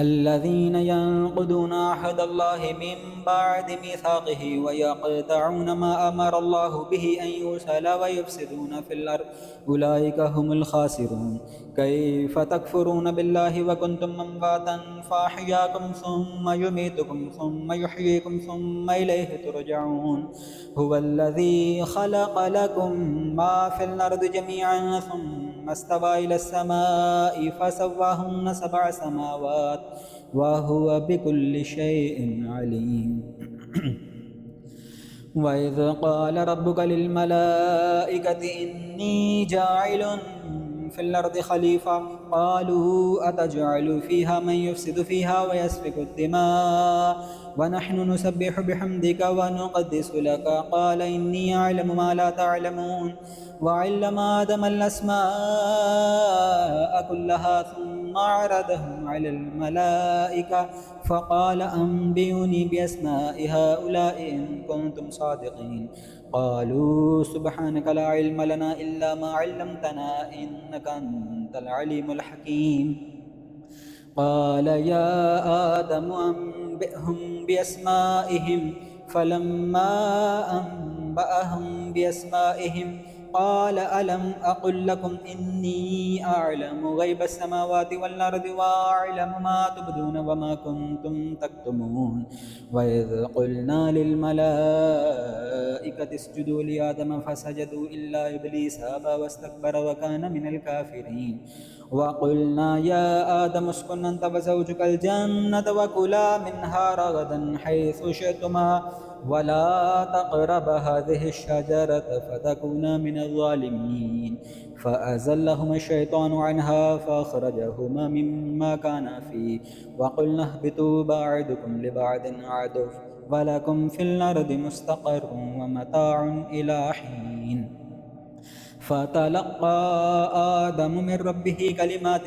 الذين ينقضون عهد الله من بعد ميثاقه ويقطعون ما أمر الله به أن يوصل ويفسدون في الأرض أولئك هم الخاسرون كيف تكفرون بالله وكنتم أمواتا فأحياكم ثم يميتكم ثم يحييكم ثم إليه ترجعون هو الذي خلق لكم ما في الأرض جميعا ثم استوى إلى السماء فسواهن سبع سماوات وهو بكل شيء عليم وإذ قال ربك للملائكة إني جاعل في الأرض خليفة قالوا أتجعل فيها من يفسد فيها ويسفك الدماء ونحن نسبح بحمدك ونقدس لك قال إني أعلم ما لا تعلمون وعلم آدم الأسماء كلها ثم عرضهم على الملائكة فقال أنبئوني بأسماء هؤلاء إن كنتم صادقين قالوا سبحانك لا علم لنا إلا ما علمتنا إنك أنت العليم الحكيم قال يا آدم أنبئهم بأسمائهم فلما أنبأهم بأسمائهم قال ألم أقل لكم إني أعلم غيب السماوات والأرض وأعلم ما تبدون وما كنتم تكتمون وإذ قلنا للملائكة اسجدوا لآدم فسجدوا إلا إبليس أبى واستكبر وكان من الكافرين وقلنا يا آدم اسكن أنت وزوجك الجنة وكلا منها رغدا حيث شئتما ولا تقربا هذه الشجرة فتكونا من الظالمين فأزلهما الشيطان عنها فأخرجهما مما كانا فيه وقلنا اهبطوا بعضكم لبعض عدو ولكم في الأرض مستقر ومتاع إلى حين فتلقى آدم من ربه كلمات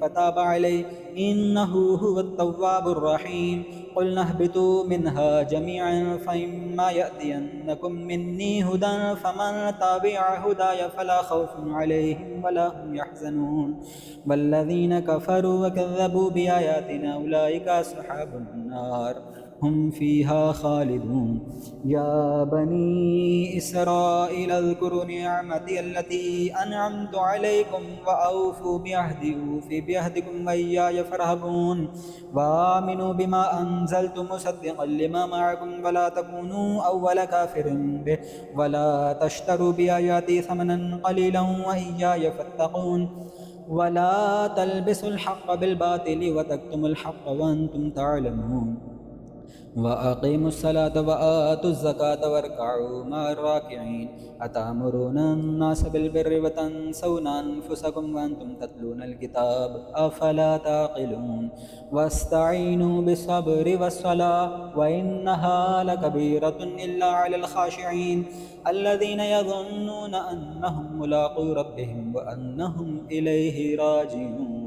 فتاب عليه إنه هو التواب الرحيم قلنا اهبطوا منها جميعا فإما يأتينكم مني هدى فمن تبع هداي فلا خوف عليهم ولا هم يحزنون والذين كفروا وكذبوا بآياتنا أولئك أصحاب النار هم فيها خالدون يا بني إسرائيل اذكروا نعمتي التي أنعمت عليكم وأوفوا بعهدي أوف بعهدكم وإياي فارهبون وآمنوا بما أنزلت مصدقا لما معكم ولا تكونوا أول كافر به ولا تشتروا بآياتي ثمنا قليلا وإياي فاتقون ولا تلبسوا الحق بالباطل وتكتموا الحق وأنتم تعلمون وأقيموا الصلاة وآتوا الزكاة واركعوا مع الراكعين أتأمرون الناس بالبر وتنسون أنفسكم وأنتم تتلون الكتاب أفلا تعقلون واستعينوا بالصبر والصلاة وإنها لكبيرة إلا على الخاشعين الذين يظنون أنهم ملاقو ربهم وأنهم إليه راجعون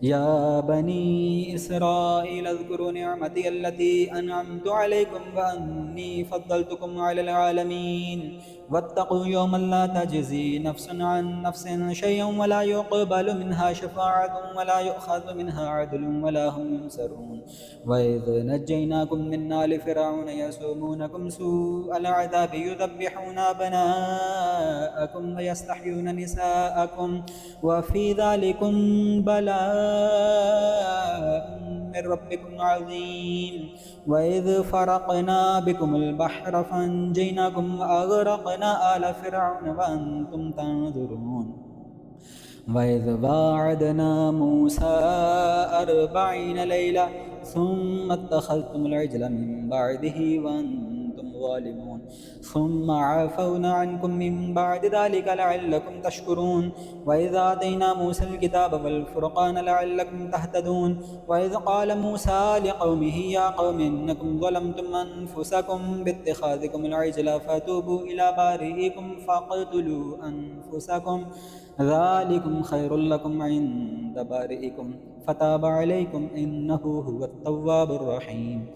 يا بني إسرائيل اذكروا نعمتي التي أنعمت عليكم وأني فضلتكم على العالمين واتقوا يوما لا تجزي نفس عن نفس شيئا ولا يقبل منها شفاعة ولا يؤخذ منها عدل ولا هم ينصرون وإذ نجيناكم من آل فرعون يسومونكم سوء العذاب يذبحون أبناءكم ويستحيون نساءكم وفي ذلكم بلاء من ربكم عظيم وإذ فرقنا بكم البحر فأنجيناكم وأغرقنا آل فرعون وأنتم تنظرون وإذ واعدنا موسى 40 ليلة ثم اتخذتم العجل من بعده وأنتم ظالمون ثم عفونا عنكم من بعد ذلك لعلكم تشكرون وإذ آتينا موسى الكتاب والفرقان لعلكم تهتدون وإذ قال موسى لقومه يا قوم إنكم ظلمتم أنفسكم باتخاذكم العجل فتوبوا إلى بارئكم فاقتلوا أنفسكم ذلكم خير لكم عند بارئكم فتاب عليكم إنه هو التواب الرحيم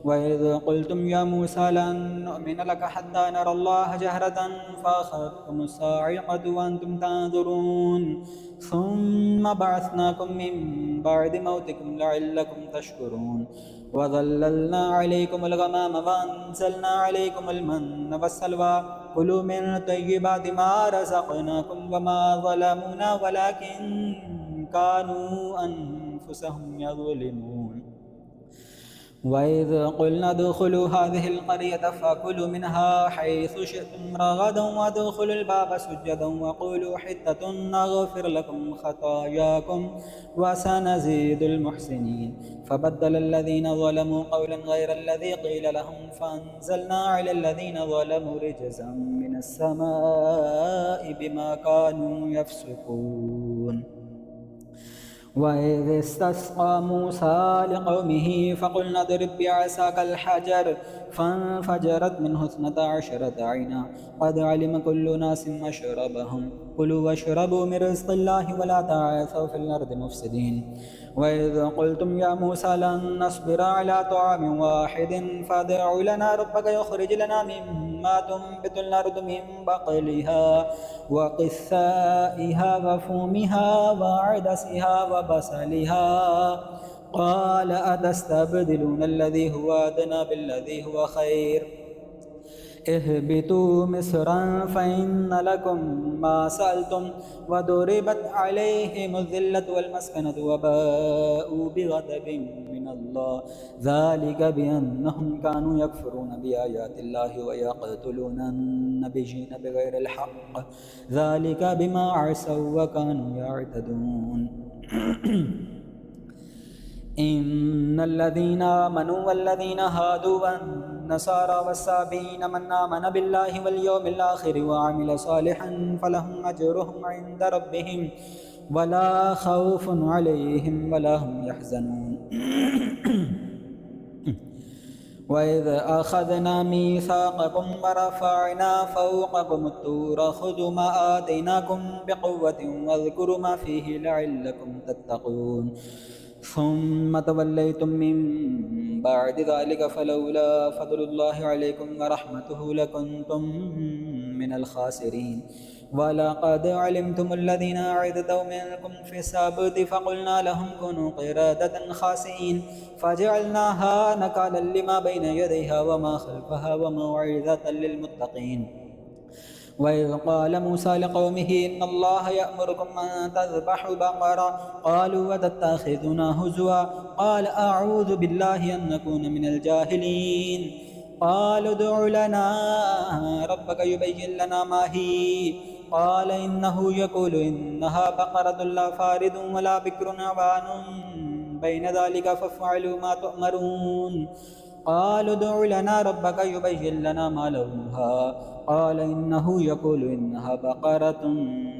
وإذ قلتم يا موسى لن نؤمن لك حتى نرى الله جهرة فأخذتكم الصاعقة وأنتم تنظرون ثم بعثناكم من بعد موتكم لعلكم تشكرون وظللنا عليكم الغمام وأنزلنا عليكم المن والسلوى كلوا من طيبات ما رزقناكم وما ظلمونا ولكن كانوا أنفسهم يظلمون وإذ قلنا ادخلوا هذه القرية فكلوا منها حيث شئتم رغدا وادخلوا الباب سجدا وقولوا حتة نغفر لكم خطاياكم وسنزيد المحسنين فبدل الذين ظلموا قولا غير الذي قيل لهم فأنزلنا على الذين ظلموا رجزا من السماء بما كانوا يفسقون وإذ استسقى موسى لقومه فقلنا اضرب بعصاك الحجر فانفجرت منه 12 عينا قد علم كل ناس مشربهم كلوا واشربوا من رزق الله ولا تعثوا في الأرض مفسدين وإذ قلتم يا موسى لن نصبر على طعام واحد فادع لنا ربك يخرج لنا مما تنبت الأرض من بقلها وقثائها وفومها وعدسها وبصلها قال أتستبدلون الذي هو أدنى بالذي هو خير اهبطوا مصرا فإن لكم ما سألتم وضربت عليهم الذلة والمسكنة وباءوا بغضب من الله ذلك بأنهم كانوا يكفرون بآيات الله ويقتلون النبيين بغير الحق ذلك بما عصوا وكانوا يعتدون إن الذين آمنوا والذين هادوا والنصارى والسابين من آمن بالله واليوم الآخر وعمل صالحا فلهم أجرهم عند ربهم ولا خوف عليهم ولا هم يحزنون وإذ أخذنا ميثاقكم ورفعنا فوقكم الطور خذوا ما آتيناكم بقوة واذكروا ما فيه لعلكم تتقون ثم توليتم من بعد ذلك فلولا فضل الله عليكم ورحمته لكنتم من الخاسرين ولقد علمتم الذين أعدوا منكم في السبت فقلنا لهم كونوا قردة خاسئين فجعلناها نكالا لما بين يديها وما خلفها وموعظة للمتقين وإذ قال موسى لقومه إن الله يأمركم أن تذبحوا بقرة قالوا وتتخذنا هزوا قال أعوذ بالله أن نكون من الجاهلين قالوا ادع لنا ربك يبين لنا ما هي قال إنه يقول إنها بقرة لا فارض ولا بكر عوان بين ذلك فافعلوا ما تؤمرون قالوا ادع لنا ربك يبين لنا ما لونها قال إنه يقول إنها بقرة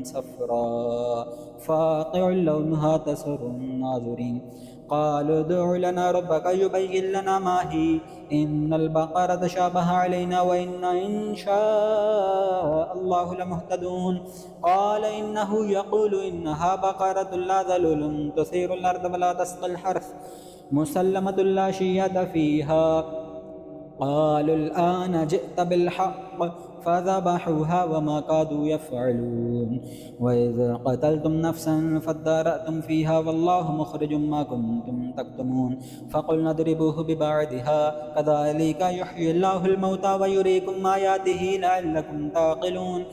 صفراء فاقع لونها تسر الناظرين قالوا ادع لنا ربك يبين لنا ما هي إن البقرة شابه علينا وإنا إن شاء الله لمهتدون قال إنه يقول إنها بقرة لا ذلول تثير الأرض ولا تسقي الحرث مسلمة لا شية فيها قالوا الآن جئت بالحق فذبحوها وما كادوا يفعلون وإذ قتلتم نفسا فادارأتم فيها والله مخرج ما كنتم تكتمون فقلنا اضربوه ببعضها كذلك يحيي الله الموتى ويريكم آياته لعلكم تعقلون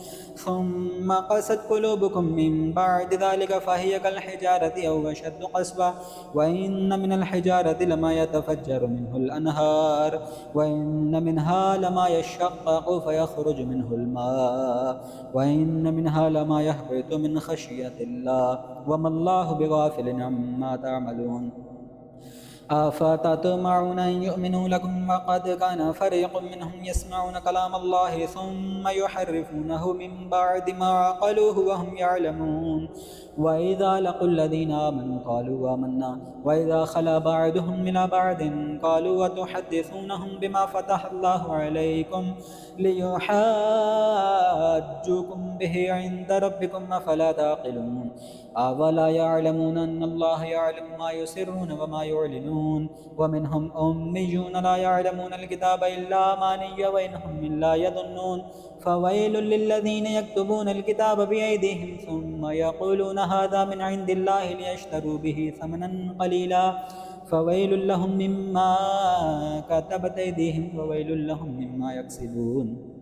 ثم قست قلوبكم من بعد ذلك فهي كالحجارة أو أشد قسوة وإن من الحجارة لما يتفجر منه الأنهار وإن منها لما يشقق فيخرج منه الماء وإن منها لما يهبط من خشية الله وما الله بغافل عما تعملون أفتطمعون أن يؤمنوا لكم وقد كان فريق منهم يسمعون كلام الله ثم يحرفونه من بعد ما عقلوه وهم يعلمون وإذا لقوا الذين آمنوا قالوا آمنا وإذا خلا بعضهم إلى بعض قالوا وتحدثونهم بما فتح الله عليكم ليحاجوكم به عند ربكم أفلا تعقلون أولا يعلمون أن الله يعلم ما يسرون وما يعلنون ومنهم أميون لا يعلمون الكتاب إلا أماني وإنهم إلا يظنون فويل للذين يكتبون الكتاب بأيديهم ثم يقولون هذا من عند الله ليشتروا به ثمنا قليلا فويل لهم مما كتبت أيديهم وويل لهم مما يكسبون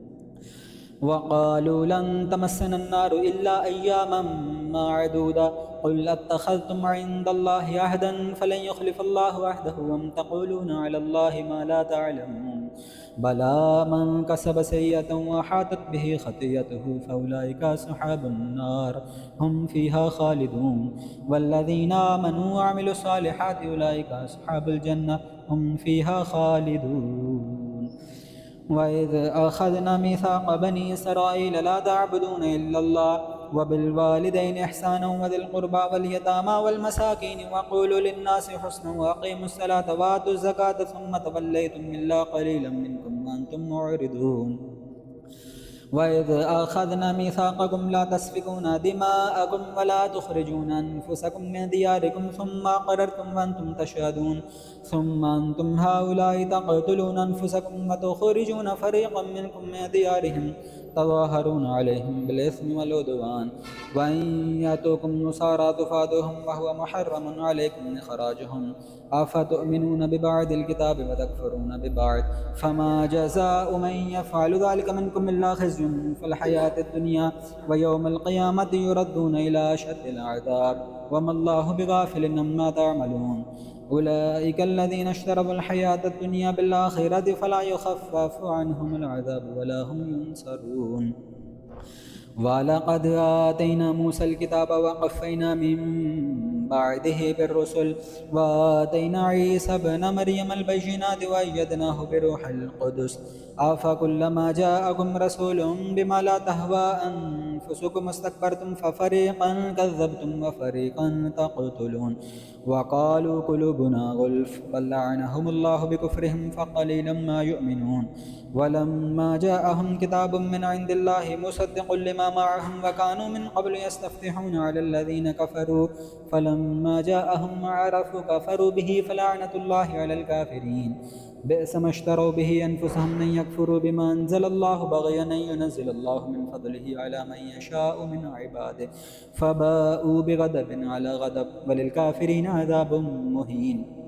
وقالوا لن تمسنا النار إلا أياما معدودة قل أتخذتم عند الله عهدا فلن يخلف الله عهده أم تقولون على الله ما لا تعلمون بلى من كسب سيئة وحاطت به خطيئته فأولئك أصحاب النار هم فيها خالدون والذين آمنوا وعملوا الصالحات أولئك أصحاب الجنة هم فيها خالدون وإذ أخذنا ميثاق بني إسرائيل لا تعبدون إلا الله وبالوالدين إحسانا وذي القربى واليتامى والمساكين وقولوا للناس حسنا وأقيموا الصلاة وآتوا الزكاة ثم توليتم إلا قليلا منكم وأنتم معرضون وإذ أخذنا ميثاقكم لا تسفكون دماءكم ولا تخرجون أنفسكم من دياركم ثم أقررتم وأنتم تشهدون ثم أنتم هؤلاء تقتلون أنفسكم وتخرجون فريقا منكم من ديارهم تظاهرون عليهم بالإثم والعدوان وإن يأتوكم نصارى تفادوهم وهو محرم عليكم إخراجهم أفتؤمنون ببعض الكتاب وتكفرون ببعض فما جزاء من يفعل ذلك منكم إلا خزي في الحياة الدنيا ويوم القيامة يردون إلى أشد العذاب وما الله بغافل عما تعملون أولئك الذين اشتروا الحياة الدنيا بالآخرة فلا يخفف عنهم العذاب ولا هم ينصرون ولقد آتينا موسى الكتاب وقفينا من بعده بالرسل وآتينا عيسى ابن مريم البينات وأيدناه بروح القدس أفكلما جاءكم رسول بما لا تهوى أنفسكم استكبرتم ففريقا كذبتم وفريقا تقتلون وقالوا قلوبنا غلف بل لعنهم الله بكفرهم فقليلا ما يؤمنون ولما جاءهم كتاب من عند الله مصدق لما معهم وكانوا من قبل يستفتحون على الذين كفروا فلما جاءهم ما عرفوا كفروا به فلعنة الله على الكافرين بئس ما اشتروا به أنفسهم أن يكفروا بما أنزل الله بغيا أن ينزل الله من فضله على من يشاء من عباده فباءوا بغضب على غضب وللكافرين عذاب مهين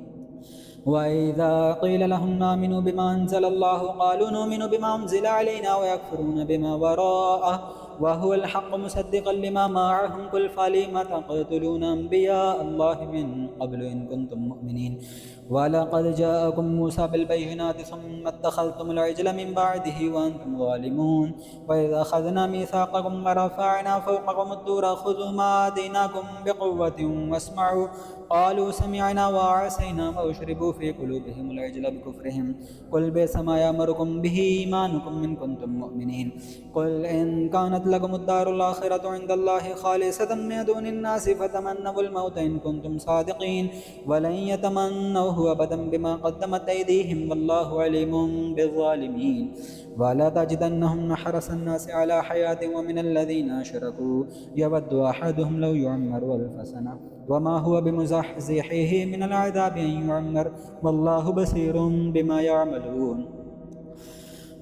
وإذا قيل لهم آمنوا بما أنزل الله قالوا نؤمن بما أنزل علينا ويكفرون بما وراءه وهو الحق مصدقا لما معهم قل فلم تقتلون أنبياء الله من قبل إن كنتم مؤمنين ولقد جاءكم موسى بالبينات ثم اتخذتم العجل من بعده وأنتم ظالمون وإذا أخذنا ميثاقكم ورفعنا فوقكم الطور خذوا ما آتيناكم بقوة واسمعوا قالوا سمعنا وعصينا فأشربوا في قلوبهم العجل بكفرهم قل بئس ما يأمركم به إيمانكم إن كنتم مؤمنين قل إن كانت لكم الدار الآخرة عند الله خالصة من دون الناس فتمنوا الموت إن كنتم صادقين ولن يتمنوه أبدا بما قدمت أيديهم والله عليم بالظالمين ولا تجدنهم أحرص الناس على حياة ومن الذين أشركوا يود أحدهم لو يعمر ألف سنة وما هو بمزحزحه من العذاب أن يعمر والله بصير بما يعملون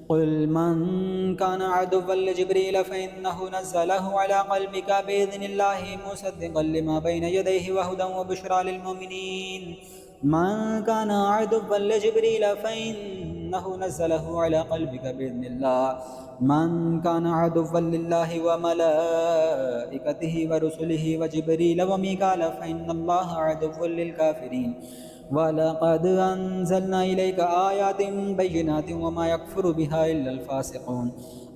قل من كان عدوا لجبريل فإنه نزله على قلبك بإذن الله مصدقا لما بين يديه وهدى وبشرى للمؤمنين من كان عدوا لجبريل فإنه نزله على قلبك بإذن الله من كان عدوا لله وملائكته ورسله وجبريل وميكال فإن الله عدو للكافرين ولقد أنزلنا إليك آيات بينات وما يكفر بها إلا الفاسقون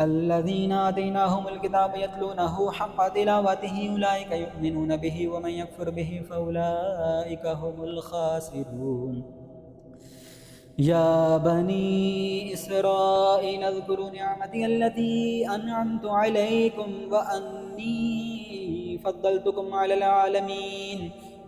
الذين آتيناهم الكتاب يتلونه حق تلاوته أولئك يؤمنون به ومن يكفر به فأولئك هم الخاسرون يا بني إسرائيل اذكروا نعمتي التي أنعمت عليكم وأني فضلتكم على العالمين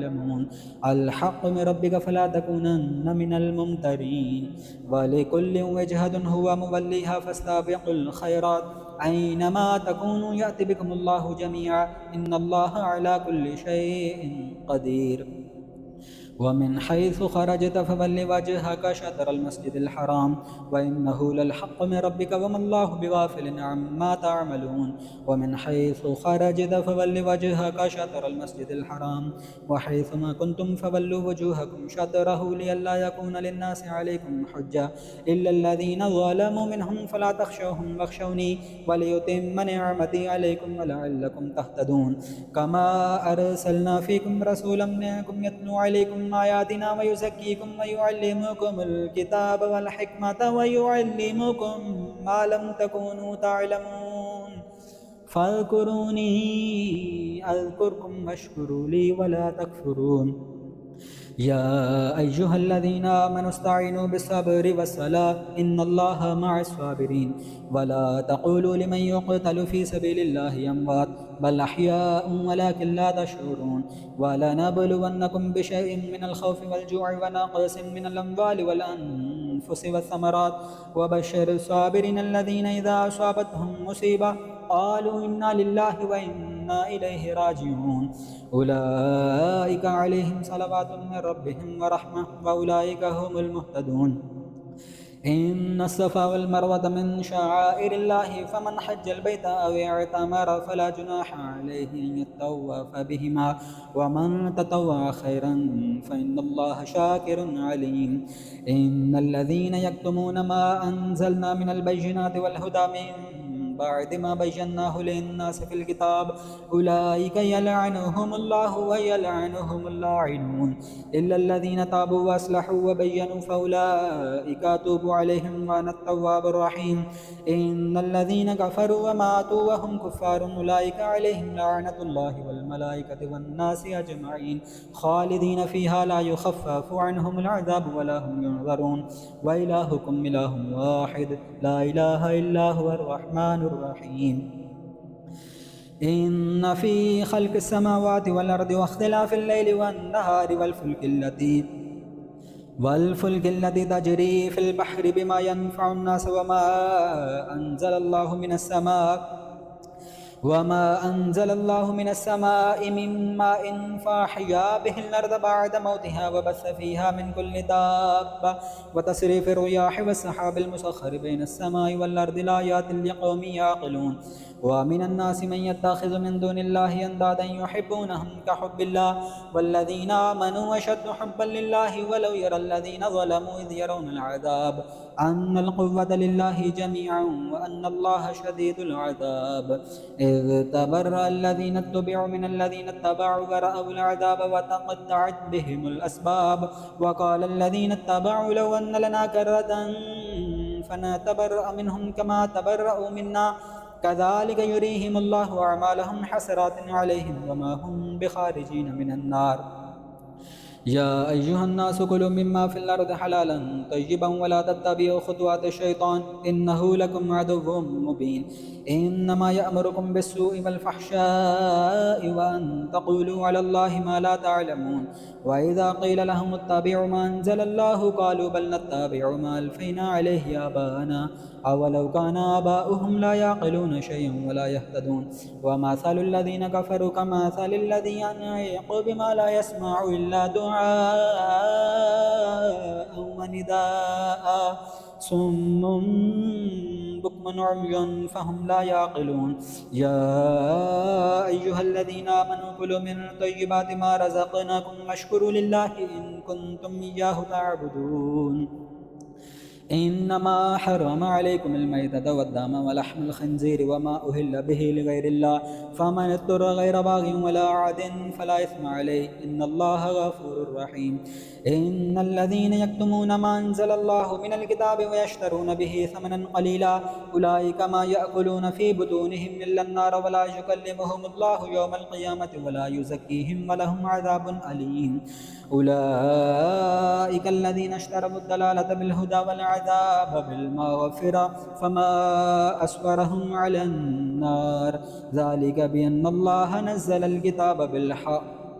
تعلمون الحق من ربك فلا تكونن من الممترين ولكل وجهة هو موليها فاستبقوا الخيرات أينما تكونوا يأت بكم الله جميعا إن الله على كل شيء قدير ومن حيث خرجت فول وجهك شطر المسجد الحرام وإنه للحق من ربك وما الله بغافل عما تعملون ومن حيث خرجت فول وجهك شطر المسجد الحرام وحيث ما كنتم فولوا وجوهكم شطره لئلا يكون للناس عليكم حجة إلا الذين ظلموا منهم فلا تخشوهم واخشوني وليتم نعمتي عليكم ولعلكم تهتدون كما أرسلنا فيكم رسولا منكم يتلو عليكم آياتنا ويزكيكم ويعلمكم الكتاب والحكمة ويعلمكم ما لم تكونوا تعلمون فاذكروني أذكركم واشكروا لي ولا تكفرون يا أيها الذين آمنوا استعينوا بالصبر والصلاة إن الله مع الصابرين ولا تقولوا لمن يقتل في سبيل الله أموات بل أحياء ولكن لا تشعرون ولنبلونكم بشيء من الخوف والجوع ونقص من الأموال والأنفس والثمرات وبشر الصابرين الذين إذا أصابتهم مصيبة قالوا إنا لله وإنا إليه راجعون أولئك عليهم صلوات من ربهم ورحمة وأولئك هم المهتدون إن الصفا والمروة من شعائر الله فمن حج البيت أو اعتمر فلا جناح عليه أن يطوف بهما ومن تطوع خيرا فإن الله شاكر عليم إن الذين يكتمون ما أنزلنا من البينات والهدى من بعد ما بيناه للناس في الكتاب أولئك يلعنهم الله ويلعنهم اللاعنون إلا الذين تابوا وأصلحوا وبينوا فأولئك أتوب عليهم وأنا التواب الرحيم إن الذين كفروا وماتوا وهم كفار أولئك عليهم لعنة الله والملائكة والناس أجمعين خالدين فيها لا يخفف عنهم العذاب ولا هم ينظرون وإلهكم إله واحد لا إله إلا هو الرحمن الرحيم إن في خلق السماوات والأرض واختلاف الليل والنهار والفلك التي تجري في البحر بما ينفع الناس وما أنزل الله من السماء من ماء فأحيا به الأرض بعد موتها وبث فيها من كل دابة وتصريف الرياح والسحاب المسخر بين السماء والأرض لآيات لقوم يعقلون ومن الناس من يتخذ من دون الله أندادا يحبونهم كحب الله والذين آمنوا أشد حبا لله ولو يرى الذين ظلموا إذ يرون العذاب أن القوة لله جميعا وأن الله شديد العذاب إذ تبرأ الذين اتبعوا من الذين اتبعوا ورأوا العذاب وتقطعت بهم الأسباب وقال الذين اتبعوا لو أن لنا كرة فنتبرأ منهم كما تبرأوا منا كذلك يريهم الله أعمالهم حسرات عليهم وما هم بخارجين من النار يا أيها الناس كلوا مما في الأرض حلالا طيبا ولا تتبعوا خطوات الشيطان إنه لكم عدو مبين إنما يأمركم بالسوء والفحشاء وأن تقولوا على الله ما لا تعلمون وإذا قيل لهم اتبعوا ما أنزل الله قالوا بل نتبع ما ألفينا عليه آباءنا أولو كان آباؤهم لا يعقلون شيئا ولا يهتدون ومثل الذين كفروا كمثل الذي ينعق بما لا يسمع إلا دعاء ونداء صم بكم عمي فهم لا يعقلون يا أيها الذين آمنوا كلوا من طيبات ما رزقناكم واشكروا لله إن كنتم إياه تعبدون إنما حرم عليكم الميتة والدم ولحم الخنزير وما أهل به لغير الله فمن اضطر غير باغ ولا عاد فلا إثم عليه إن الله غفور رحيم إن الذين يكتمون ما أنزل الله من الكتاب ويشترون به ثمنا قليلا أولئك ما يأكلون في بطونهم إلا النار ولا يكلمهم الله يوم القيامة ولا يزكيهم ولهم عذاب أليم أولئك الذين اشتروا الضلالة بالهدى والعذاب بالمغفرة فما أصبرهم على النار ذلك بأن الله نزل الكتاب بالحق